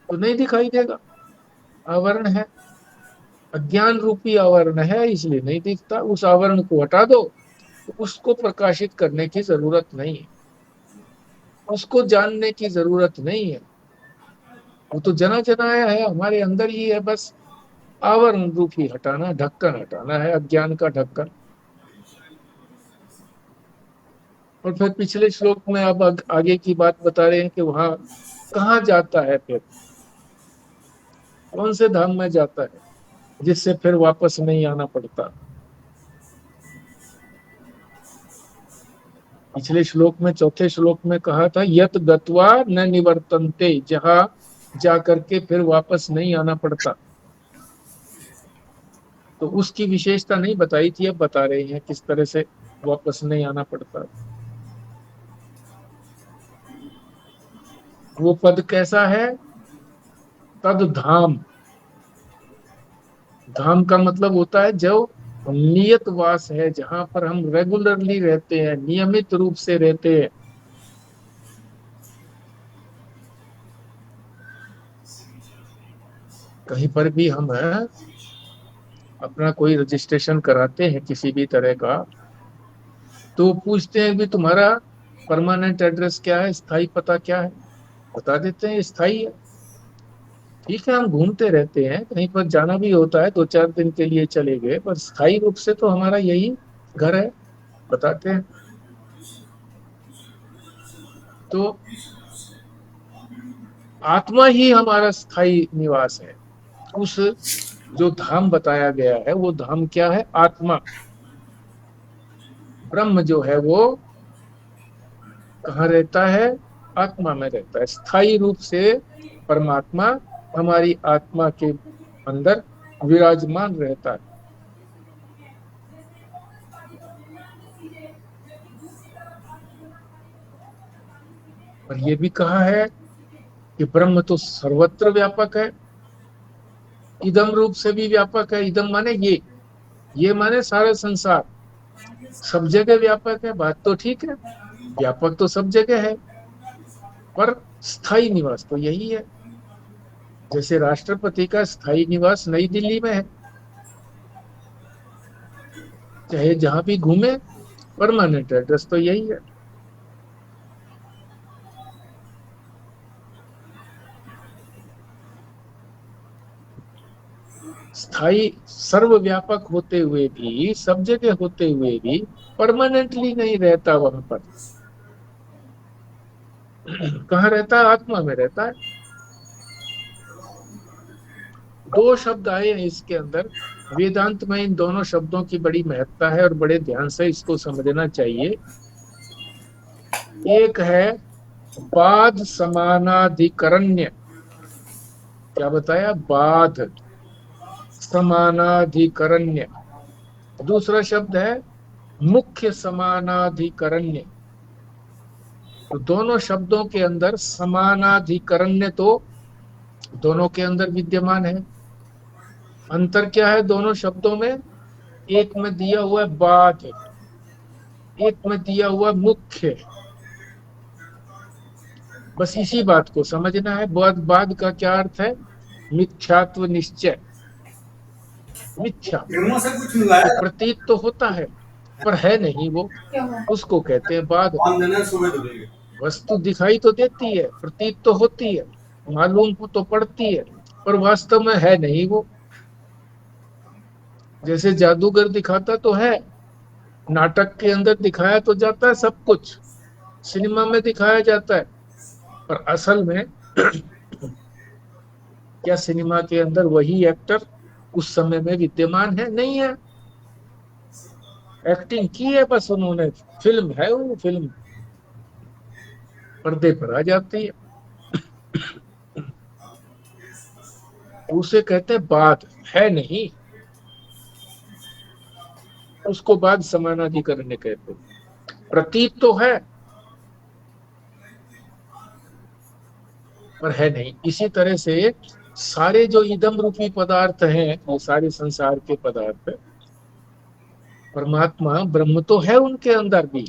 तो नहीं दिखाई देगा, आवरण है, अज्ञान रूपी आवरण है, इसलिए नहीं दिखता। उस आवरण को हटा दो तो उसको प्रकाशित करने की जरूरत नहीं है, उसको जानने की जरूरत नहीं है, वो तो जना जनाया है, हमारे अंदर ही है। बस आवरण रूपी हटाना, ढक्कन हटाना है, अज्ञान का ढक्कन। और फिर पिछले श्लोक में अब आगे की बात बता रहे हैं कि वहां कहाँ जाता है, फिर कौन से धाम में जाता है जिससे फिर वापस नहीं आना पड़ता। पिछले श्लोक में, चौथे श्लोक में कहा था यत गत्वा न निवर्तन्ते, जहां जाकर के फिर वापस नहीं आना पड़ता। तो उसकी विशेषता नहीं बताई थी, अब बता रहे हैं किस तरह से वापस नहीं आना पड़ता। वो पद कैसा है? तद धाम। धाम का मतलब होता है जो नियत वास है, जहां पर हम रेगुलरली रहते हैं, नियमित रूप से रहते हैं। कहीं पर भी हम अपना कोई रजिस्ट्रेशन कराते हैं किसी भी तरह का, तो पूछते हैं कि तुम्हारा परमानेंट एड्रेस क्या है, स्थायी पता क्या है, बता देते हैं स्थायी है। ठीक है, हम घूमते रहते हैं, कहीं पर जाना भी होता है, 2-4 दिन के लिए चले गए, पर स्थायी रूप से तो हमारा यही घर है, बताते हैं। तो आत्मा ही हमारा स्थायी निवास है। उस जो धाम बताया गया है वो धाम क्या है? आत्मा। ब्रह्म जो है वो कहाँ रहता है? आत्मा में रहता है। स्थायी रूप से परमात्मा हमारी आत्मा के अंदर विराजमान रहता है। और ये भी कहा है कि ब्रह्म तो सर्वत्र व्यापक है, इदम रूप से भी व्यापक है। इदम माने ये माने सारा संसार, सब जगह व्यापक है। बात तो ठीक है, व्यापक तो सब जगह है, पर स्थायी निवास तो यही है। जैसे राष्ट्रपति का स्थायी निवास नई दिल्ली में है, चाहे जहां भी घूमे, परमानेंट एड्रेस तो यही है। स्थायी सर्वव्यापक होते हुए भी, सब जगह होते हुए भी परमानेंटली नहीं रहता वहां पर। कहाँ रहता है? आत्मा में रहता है। दो शब्द आए हैं इसके अंदर, वेदांत में इन दोनों शब्दों की बड़ी महत्ता है और बड़े ध्यान से इसको समझना चाहिए। एक है बाध समानाधिकरण्य। क्या बताया? बाध समानाधिकरण्य। दूसरा शब्द है मुख्य समानाधिकरण्य। तो दोनों शब्दों के अंदर समानाधिकरण्य तो दोनों के अंदर विद्यमान है। अंतर क्या है दोनों शब्दों में? एक में दिया हुआ है बाध, एक में दिया हुआ मुख्य। बस इसी बात को समझना है। बाध का क्या अर्थ है? मिथ्यात्व निश्चय। मिथ्या तो प्रतीत तो होता है पर है नहीं वो, उसको कहते हैं बाध। वस्तु दिखाई तो देती है, प्रतीत तो होती है, मालूम तो पड़ती है, पर वास्तव में है नहीं वो। जैसे जादूगर दिखाता तो है, नाटक के अंदर दिखाया तो जाता है सब कुछ, सिनेमा में दिखाया जाता है, पर असल में क्या सिनेमा के अंदर वही एक्टर उस समय में विद्यमान है? नहीं है। एक्टिंग की है बस उन्होंने, फिल्म है वो, फिल्म पर्दे पर आ जाती है। उसे कहते हैं बाध, है नहीं, उसको बाध समानाधिकरण कहते हैं। प्रतीत तो है पर है नहीं। इसी तरह से सारे जो इदम रूपी पदार्थ हैं, वो सारे संसार के पदार्थ, परमात्मा ब्रह्म तो है उनके अंदर भी,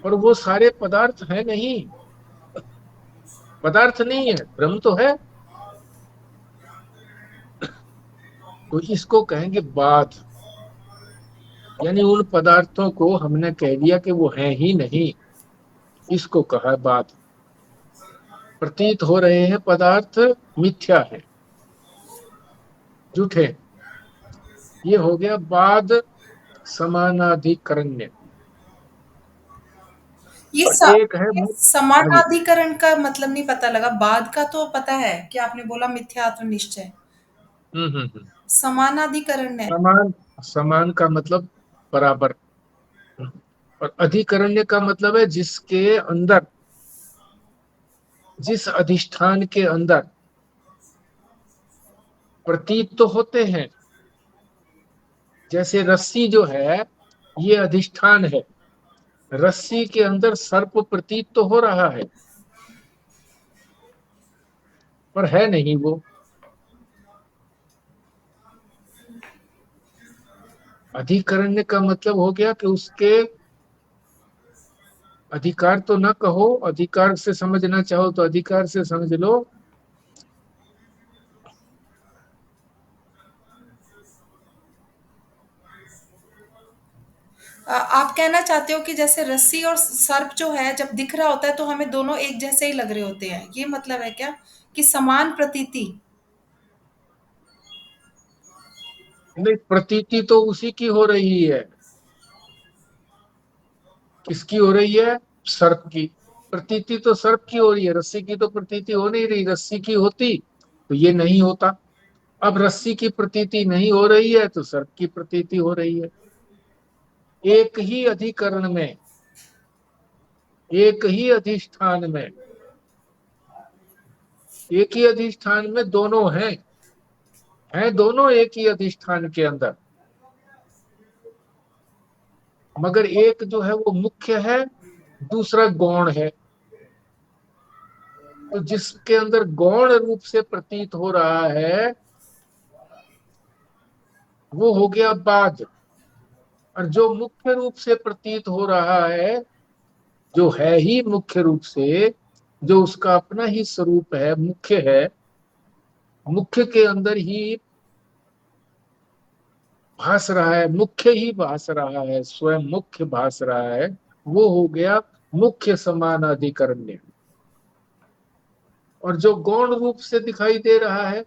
पर वो सारे पदार्थ है नहीं, पदार्थ नहीं है, ब्रह्म तो है। तो इसको कहेंगे बाध, यानी उन पदार्थों को हमने कह दिया कि वो है ही नहीं, इसको कहा बाध। प्रतीत हो रहे हैं पदार्थ मिथ्या है, झूठे। ये हो गया बाध समानाधिकरण्य। ये एक है समानाधिकरण का मतलब नहीं पता लगा। बाद का तो पता है कि आपने बोला मिथ्यात्व निश्चय। समानाधिकरण है। समान, समान का मतलब बराबर, और अधिकरण्य का मतलब है जिसके अंदर, जिस अधिष्ठान के अंदर प्रतीत तो होते हैं। जैसे रस्सी जो है ये अधिष्ठान है, रस्सी के अंदर सर्प प्रतीत तो हो रहा है पर है नहीं वो। अधिकरण्य का मतलब हो गया कि उसके अधिकार तो ना कहो, अधिकार से समझना चाहो तो अधिकार से समझ लो। आप कहना चाहते हो कि जैसे रस्सी और सर्प जो है जब दिख रहा होता है तो हमें दोनों एक जैसे ही लग रहे होते हैं, ये मतलब है क्या कि समान प्रतीति? नहीं, प्रतीति तो उसी की हो रही है। किसकी हो रही है? सर्प की। प्रतीति तो सर्प की हो रही है, रस्सी की तो प्रतीति हो नहीं रही। रस्सी की होती तो ये नहीं होता। अब रस्सी की प्रतीति नहीं हो रही है तो सर्प की प्रतीति हो रही है। एक ही अधिकरण में, एक ही अधिष्ठान में, एक ही अधिष्ठान में दोनों हैं दोनों एक ही अधिष्ठान के अंदर, मगर एक जो है वो मुख्य है, दूसरा गौण है। तो जिसके अंदर गौण रूप से प्रतीत हो रहा है वो हो गया बाध, और जो मुख्य रूप से प्रतीत हो रहा है, जो है ही मुख्य रूप से, जो उसका अपना ही स्वरूप है, मुख्य है, मुख्य के अंदर ही भास रहा है, मुख्य ही भास रहा है, स्वयं मुख्य भास रहा है, वो हो गया मुख्य समानाधिकरण्य। और जो गौण रूप से दिखाई दे रहा है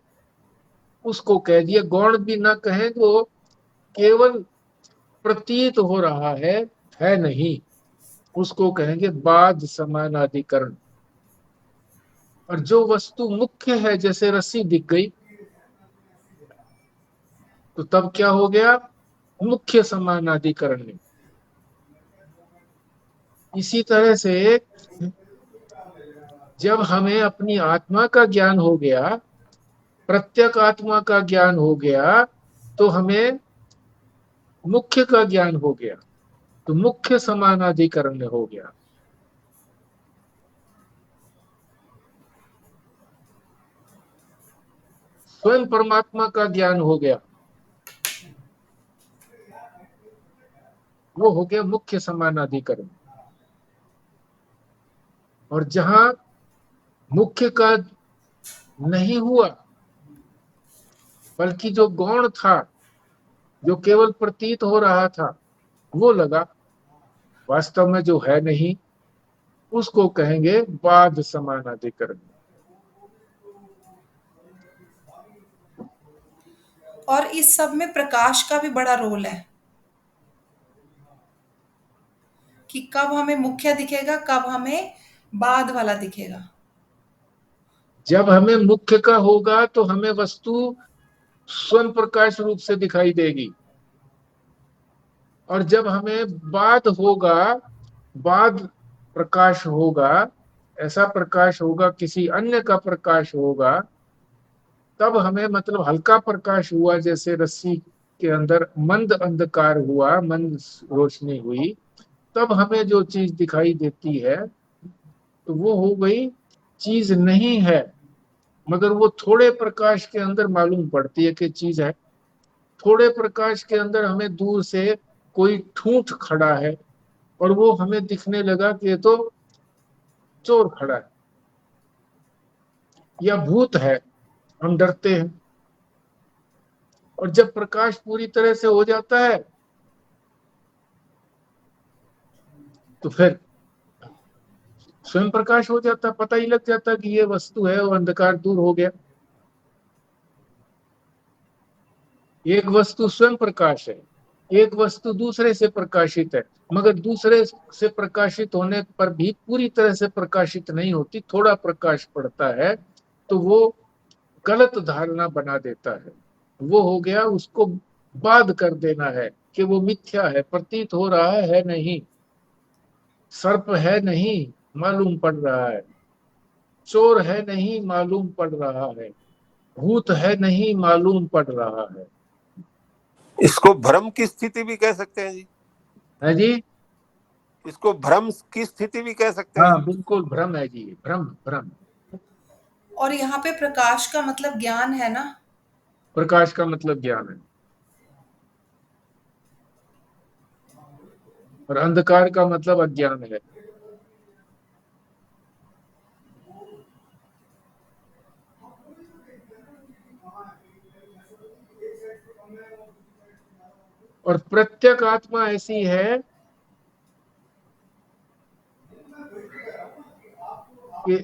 उसको कह दिया, गौण भी ना कहें तो केवल प्रतीत हो रहा है नहीं, उसको कहेंगे बाध समानाधिकरण। और जो वस्तु मुख्य है, जैसे रस्सी दिख गई तो तब क्या हो गया? मुख्य समानाधिकरण। इसी तरह से जब हमें अपनी आत्मा का ज्ञान हो गया, प्रत्यक आत्मा का ज्ञान हो गया, तो हमें मुख्य का ज्ञान हो गया, तो मुख्य समानाधिकरण हो गया। स्वयं परमात्मा का ज्ञान हो गया, वो हो गया मुख्य समानाधिकरण। और जहां मुख्य का नहीं हुआ, बल्कि जो गौण था, जो केवल प्रतीत हो रहा था, वो लगा, वास्तव में जो है नहीं, उसको कहेंगे बाध समानाधिकरण। और इस सब में प्रकाश का भी बड़ा रोल है कि कब हमें मुख्य दिखेगा, कब हमें बाद वाला दिखेगा। जब हमें मुख्य का होगा तो हमें वस्तु स्वयं प्रकाश रूप से दिखाई देगी, और जब हमें बाद होगा, बाद प्रकाश होगा, ऐसा प्रकाश होगा, किसी अन्य का प्रकाश होगा, तब हमें मतलब हल्का प्रकाश हुआ, जैसे रस्सी के अंदर मंद अंधकार हुआ, मंद रोशनी हुई, तब हमें जो चीज दिखाई देती है तो वो हो गई चीज नहीं है, मगर वो थोड़े प्रकाश के अंदर मालूम पड़ती है कि चीज है। थोड़े प्रकाश के अंदर हमें दूर से कोई ठूंठ खड़ा है, और वो हमें दिखने लगा कि ये तो चोर खड़ा है या भूत है, हम डरते हैं। और जब प्रकाश पूरी तरह से हो जाता है तो फिर स्वयं प्रकाश हो जाता, पता ही लग जाता कि ये वस्तु है, और अंधकार दूर हो गया। एक वस्तु स्वयं प्रकाश है, एक वस्तु दूसरे से प्रकाशित है, मगर दूसरे से प्रकाशित होने पर भी पूरी तरह से प्रकाशित नहीं होती, थोड़ा प्रकाश पड़ता है, तो वो गलत धारणा बना देता है। वो हो गया, उसको बाध कर देना है कि वो मिथ्या है, प्रतीत हो रहा है नहीं, सर्प है नहीं मालूम पड़ रहा है, चोर है नहीं मालूम पड़ रहा है, भूत है नहीं मालूम पड़ रहा है। इसको भ्रम की स्थिति भी कह सकते हैं जी। है जी, इसको भ्रम की स्थिति भी कह सकते हैं हाँ जी। बिल्कुल भ्रम है जी, भ्रम भ्रम। और यहाँ पे प्रकाश का मतलब ज्ञान है ना। प्रकाश का मतलब ज्ञान है, और अंधकार का मतलब अज्ञान है। और प्रत्येक आत्मा ऐसी है कि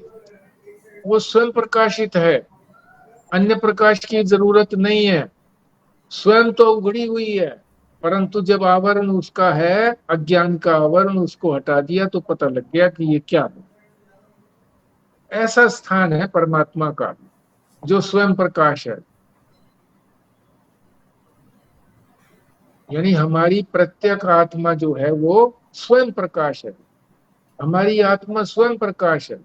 वो स्वयं प्रकाशित है, अन्य प्रकाश की जरूरत नहीं है, स्वयं तो उघड़ी हुई है, परंतु जब आवरण उसका है, अज्ञान का आवरण, उसको हटा दिया तो पता लग गया कि ये क्या है। ऐसा स्थान है परमात्मा का जो स्वयं प्रकाश है। यानी हमारी प्रत्येक आत्मा जो है वो स्वयं प्रकाश है, हमारी आत्मा स्वयं प्रकाश है।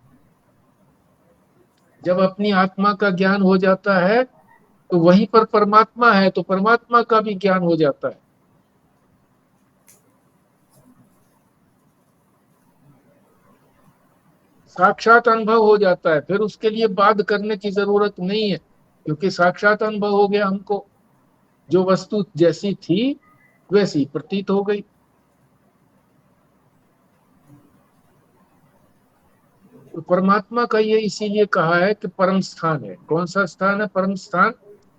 जब अपनी आत्मा का ज्ञान हो जाता है तो वहीं पर परमात्मा है, तो परमात्मा का भी ज्ञान हो जाता है। साक्षात अनुभव हो जाता है, फिर उसके लिए बाध करने की जरूरत नहीं है, क्योंकि साक्षात अनुभव हो गया हमको, जो वस्तु जैसी थी वैसी प्रतीत हो गई। तो परमात्मा का ये इसीलिए कहा है कि परम स्थान है। कौन सा स्थान है परम स्थान?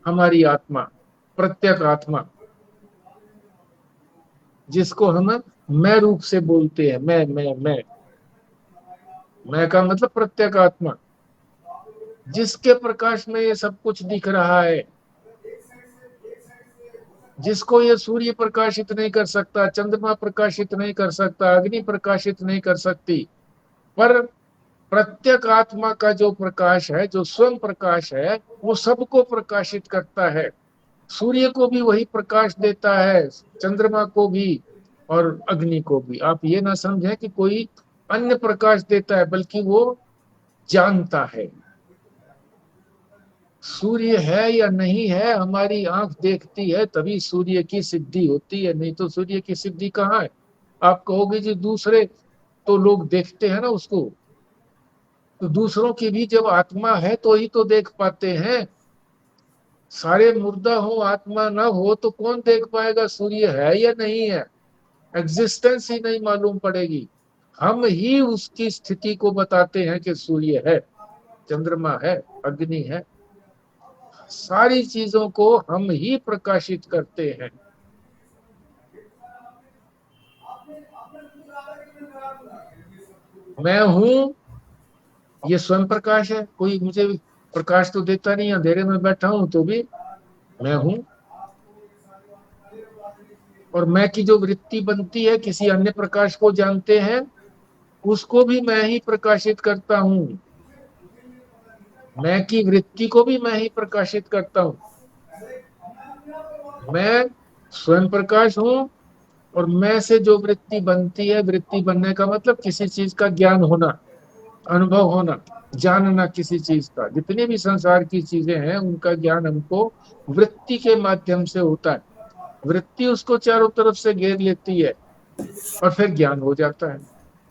हमारी आत्मा, प्रत्येक आत्मा, जिसको हम मैं रूप से बोलते हैं। मैं का मतलब प्रत्येक आत्मा, जिसके प्रकाश में ये सब कुछ दिख रहा है, जिसको ये सूर्य प्रकाशित नहीं कर सकता, चंद्रमा प्रकाशित नहीं कर सकता, अग्नि प्रकाशित नहीं कर सकती, पर प्रत्येक आत्मा का जो प्रकाश है, जो स्वयं प्रकाश है, वो सबको प्रकाशित करता है। सूर्य को भी वही प्रकाश देता है, चंद्रमा को भी और अग्नि को भी। आप ये ना समझें कि कोई अन्य प्रकाश देता है, बल्कि वो जानता है सूर्य है या नहीं है। हमारी आंख देखती है तभी सूर्य की सिद्धि होती है, नहीं तो सूर्य की सिद्धि कहाँ है? आप कहोगे जी दूसरे तो लोग देखते हैं ना उसको, तो दूसरों की भी जब आत्मा है तो ही तो देख पाते हैं। सारे मुर्दा हो, आत्मा ना हो तो कौन देख पाएगा सूर्य है या नहीं है? एग्जिस्टेंस ही नहीं मालूम पड़ेगी। हम ही उसकी स्थिति को बताते हैं कि सूर्य है, चंद्रमा है, अग्नि है। सारी चीजों को हम ही प्रकाशित करते हैं। मैं हूं, ये स्वयं प्रकाश है। कोई मुझे प्रकाश तो देता नहीं, अंधेरे में बैठा हूं तो भी मैं हूं। और मैं की जो वृत्ति बनती है, किसी अन्य प्रकाश को जानते हैं, उसको भी मैं ही प्रकाशित करता हूं। मैं की वृत्ति को भी मैं ही प्रकाशित करता हूं। मैं स्वयं प्रकाश हूं, और मैं से जो वृत्ति बनती है, वृत्ति बनने का मतलब किसी चीज का ज्ञान होना, अनुभव होना, जानना किसी चीज का। जितनी भी संसार की चीजें हैं उनका ज्ञान हमको वृत्ति के माध्यम से होता है। वृत्ति उसको चारों तरफ से घेर लेती है और फिर ज्ञान हो जाता है।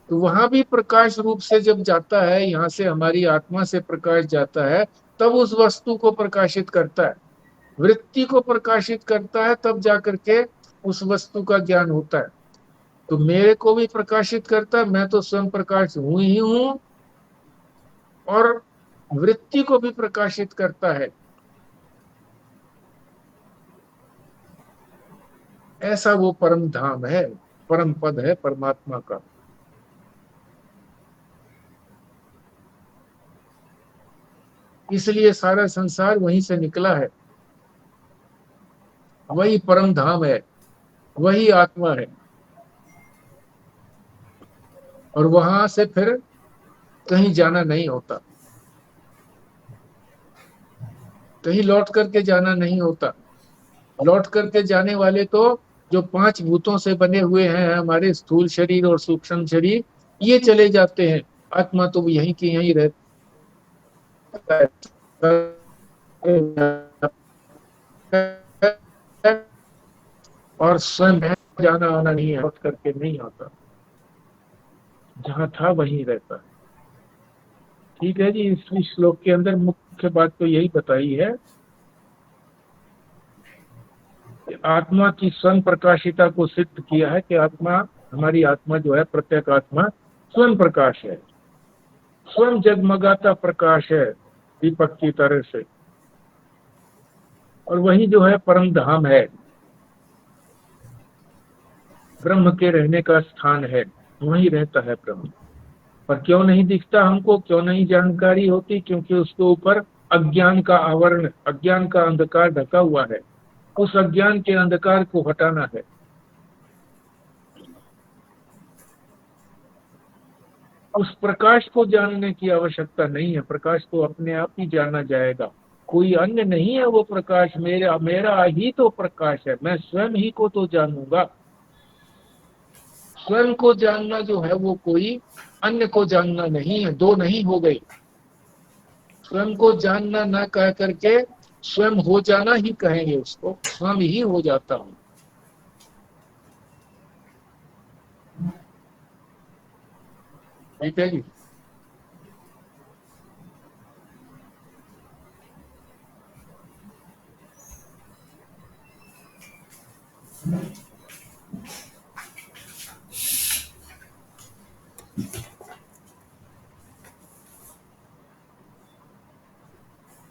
तो वहां भी प्रकाश रूप से जब जाता है, यहाँ से हमारी आत्मा से प्रकाश जाता है, तब उस वस्तु को प्रकाशित करता है, वृत्ति को प्रकाशित करता है, तब जाकर के उस वस्तु का ज्ञान होता है। तो मेरे को भी प्रकाशित करता है, मैं तो स्वयं प्रकाश हूं ही हूं, और वृत्ति को भी प्रकाशित करता है। ऐसा वो परम धाम है, परम पद है परमात्मा का। इसलिए सारा संसार वहीं से निकला है। वही परम धाम है, वही आत्मा है। और वहां से फिर कहीं जाना नहीं होता, कहीं लौट करके जाना नहीं होता। लौट करके जाने वाले तो जो 5 भूतों से बने हुए हैं, हमारे स्थूल शरीर और सूक्ष्म शरीर, ये चले जाते हैं। आत्मा तो यहीं की यहीं रहता है, और स्वयं जाना आना नहीं है, लौट करके नहीं आता, जहां था वहीं रहता है। ठीक है जी। इस श्लोक के अंदर मुख्य बात तो यही बताई है कि आत्मा की स्वयं प्रकाशिता को सिद्ध किया है कि आत्मा, हमारी आत्मा जो है, प्रत्येक आत्मा स्वयं प्रकाश है, स्वयं जगमगाता प्रकाश है, दीपक की तरह से। और वही जो है परम धाम है, ब्रह्म के रहने का स्थान है, वहीं रहता है ब्रह्म। पर क्यों नहीं दिखता हमको, क्यों नहीं जानकारी होती? क्योंकि उसके ऊपर अज्ञान का आवरण, अज्ञान का अंधकार ढका हुआ है। उस अज्ञान के अंधकार को हटाना है। उस प्रकाश को जानने की आवश्यकता नहीं है, प्रकाश तो अपने आप ही जाना जाएगा। कोई अन्य नहीं है वो प्रकाश, मेरा ही तो प्रकाश है। मैं स्वयं ही को तो जानूंगा। स्वयं को जानना जो है वो कोई अन्य को जानना नहीं है, दो नहीं हो गई। स्वयं को जानना ना कह करके स्वयं हो जाना ही कहेंगे उसको, स्वयं ही हो जाता हूं। ठीक है जी।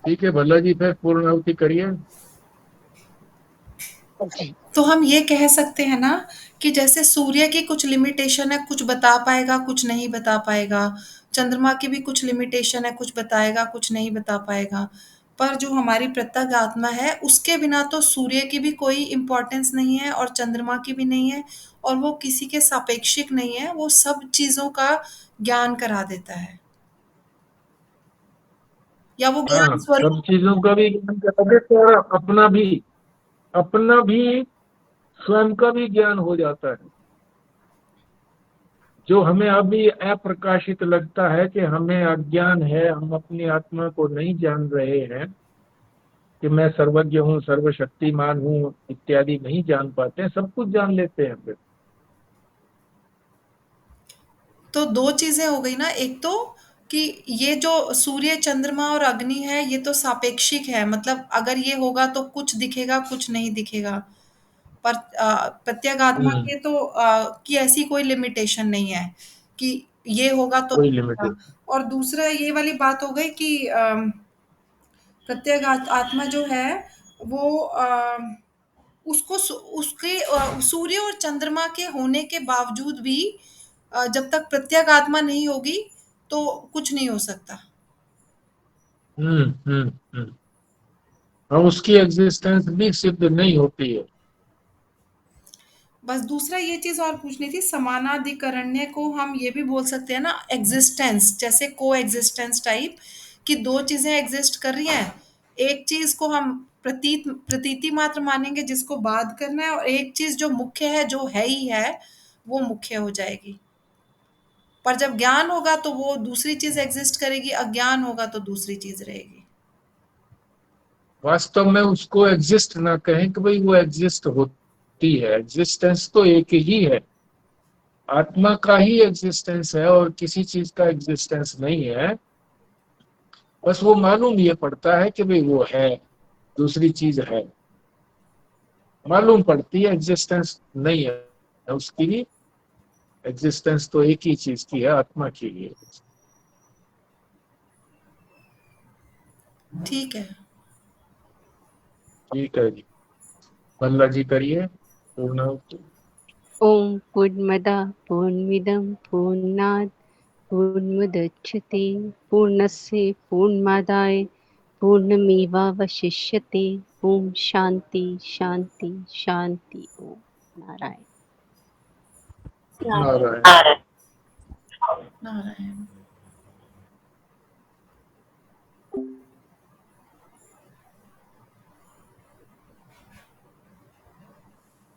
ठीक है भल्ला जी, फिर पूर्णाहुति करिए। तो हम ये कह सकते हैं ना कि जैसे सूर्य की कुछ लिमिटेशन है, कुछ बता पाएगा, कुछ नहीं बता पाएगा। चंद्रमा की भी कुछ लिमिटेशन है, कुछ बताएगा, कुछ नहीं बता पाएगा। पर जो हमारी प्रत्येक आत्मा है, उसके बिना तो सूर्य की भी कोई इम्पोर्टेंस नहीं है और चंद्रमा की भी नहीं है, और वो किसी के सापेक्षिक नहीं है। वो सब चीजों का ज्ञान करा देता है, या वो ज्ञान हाँ, स्वरूप। सब चीजों का भी ज्ञान करोगे तो अपना भी स्वयं का भी ज्ञान हो जाता है। जो हमें अभी अप्रकाशित लगता है कि हमें अज्ञान है, हम अपनी आत्मा को नहीं जान रहे हैं कि मैं सर्वज्ञ हूँ, सर्वशक्तिमान हूँ इत्यादि, नहीं जान पाते हैं, सब कुछ जान लेते हैं फिर। तो दो चीजें हो गई ना, एक तो कि ये जो सूर्य, चंद्रमा और अग्नि है, ये तो सापेक्षिक है, मतलब अगर ये होगा तो कुछ दिखेगा, कुछ नहीं दिखेगा। पर प्रत्यगात्मा हम्म, के तो की ऐसी कोई लिमिटेशन नहीं है कि ये होगा तो कोई दिखेगा। लिमिटेड। और दूसरा ये वाली बात हो गई कि प्रत्येक आत्मा जो है वो उसको उसके सूर्य और चंद्रमा के होने के बावजूद भी जब तक प्रत्येक आत्मा नहीं होगी तो कुछ नहीं हो सकता। हम्म, हम्म। हाँ, उसकी एग्जिस्टेंस भी सिद्ध नहीं होती है। बस दूसरा ये चीज और पूछनी थी, समानाधिकरण्य को हम ये भी बोल सकते हैं ना, एग्जिस्टेंस, जैसे को एग्जिस्टेंस टाइप, कि दो चीजें एग्जिस्ट कर रही हैं, एक चीज को हम प्रतीति मात्र मानेंगे जिसको बाद करना है, और एक चीज जो मुख्य है, जो है ही है, वो मुख्य हो जाएगी। पर जब ज्ञान होगा तो वो दूसरी चीज एग्जिस्ट करेगी, अज्ञान होगा तो दूसरी चीज रहेगी। वास्तव में उसको एग्जिस्ट ना कहें कि भाई वो एग्जिस्ट होती है, एग्जिस्टेंस तो एक ही है, आत्मा का ही एग्जिस्टेंस है और किसी चीज का एग्जिस्टेंस नहीं है। बस वो मालूम ये पड़ता है कि भाई वो है, दूसरी चीज है, मालूम पड़ती है, एग्जिस्टेंस नहीं है उसकी भी। एग्जिस्टेंस तो एक ही चीज की है, आत्मा की ही है। ठीक है। ठीक है जी, बल्ला जी करिए पूर्ण। ओम पूर्णमदः पूर्णमिदं पूर्णात् पूर्णमुदच्यते पूर्णस्य पूर्णमादाय पूर्णमेवावशिष्यते। ओम शांति शांति शांति। ओम नारायण। नारायण। नारायण।